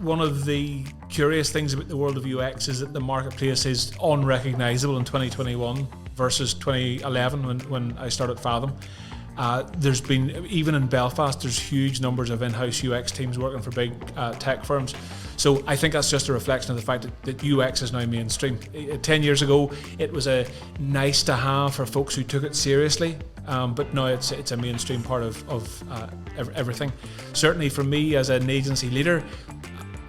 one of the curious things about the world of UX is that the marketplace is unrecognisable in 2021 versus 2011 when I started Fathom. There's been, even in Belfast, there's huge numbers of in-house UX teams working for big tech firms. So I think that's just a reflection of the fact that UX is now mainstream. 10 years ago, it was a nice to have for folks who took it seriously, but now it's a mainstream part of everything. Certainly for me as an agency leader,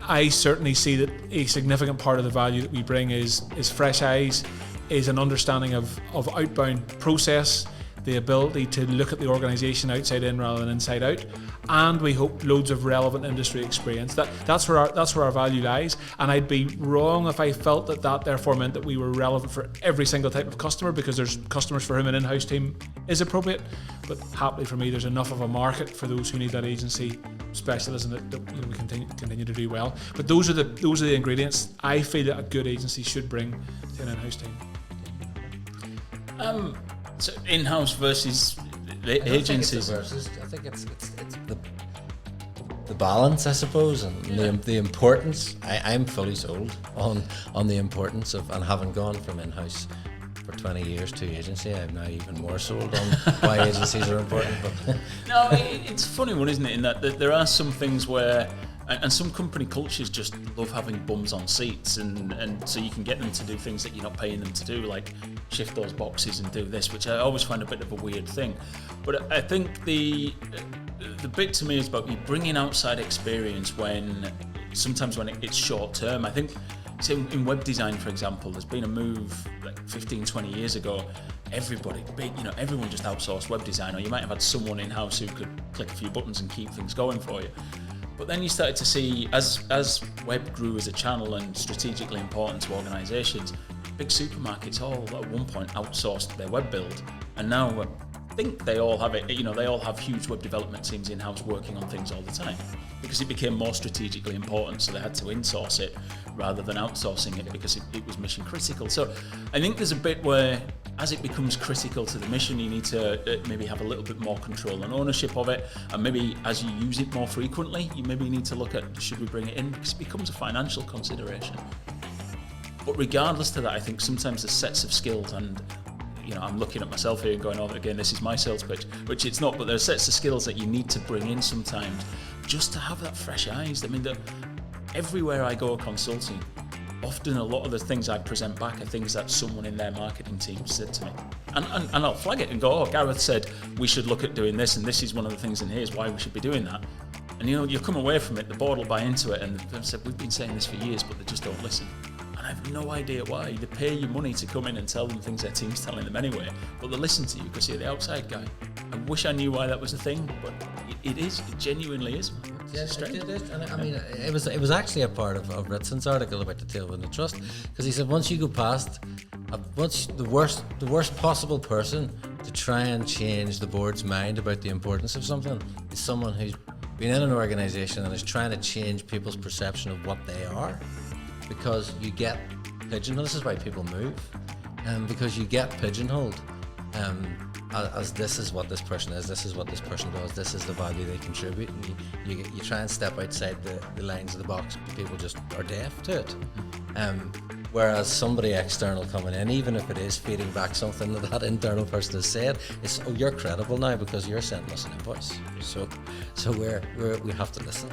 I certainly see that a significant part of the value that we bring is fresh eyes, is an understanding of outbound process, the ability to look at the organisation outside in rather than inside out, and we hope loads of relevant industry experience. That's where our value lies, and I'd be wrong if I felt that therefore meant that we were relevant for every single type of customer, because there's customers for whom an in-house team is appropriate, but happily for me there's enough of a market for those who need that agency specialism that we continue to do well. But those are the ingredients I feel that a good agency should bring to an in-house team. So in-house versus the agencies. I think it's the balance, I suppose, and the importance. I'm fully sold on the importance of, and having gone from in-house for 20 years to agency, I'm now even more sold on why agencies are important. But no, it's a funny one, isn't it? In that there are some things where, and some company cultures just love having bums on seats, and so you can get them to do things that you're not paying them to do, like shift those boxes and do this, which I always find a bit of a weird thing. But I think the bit to me is about you bringing outside experience when it's short term. I think so in web design, for example, there's been a move like 15, 20 years ago. Everyone just outsourced web design, or you might have had someone in-house who could click a few buttons and keep things going for you. But then you started to see, as web grew as a channel and strategically important to organisations, big supermarkets all at one point outsourced their web build, and now I think they all have it. They all have huge web development teams in-house working on things all the time, because it became more strategically important, so they had to in-source it rather than outsourcing it because it was mission critical. So I think there's a bit where, as it becomes critical to the mission, you need to maybe have a little bit more control and ownership of it, and maybe as you use it more frequently, you maybe need to look at, should we bring it in, because it becomes a financial consideration. But regardless to that, I think sometimes the sets of skills, and I'm looking at myself here and going, oh, again, this is my sales pitch, which it's not, but there are sets of skills that you need to bring in sometimes just to have that fresh eyes. I mean, everywhere I go consulting, often a lot of the things I present back are things that someone in their marketing team said to me. And I'll flag it and go, oh, Gareth said we should look at doing this, and this is one of the things, and here's why we should be doing that. And you come away from it, the board will buy into it, and they've said, we've been saying this for years, but they just don't listen. I have no idea why. They pay you money to come in and tell them things their team's telling them anyway, but they listen to you because you're the outside guy. I wish I knew why that was a thing, but it is. It genuinely is. Yes, it is. And I mean, it was actually a part of Ritson's article about the tailwind of trust, because he said once you go past, the worst possible person to try and change the board's mind about the importance of something is someone who's been in an organisation and is trying to change people's perception of what they are. Because you get pigeonholed. This is why people move, because you get pigeonholed as this is what this person is, this is what this person does, this is the value they contribute, and you try and step outside the lines of the box, but people just are deaf to it. Whereas somebody external coming in, even if it is feeding back something that internal person has said, it's, oh, you're credible now because you're sending us an invoice. So we have to listen.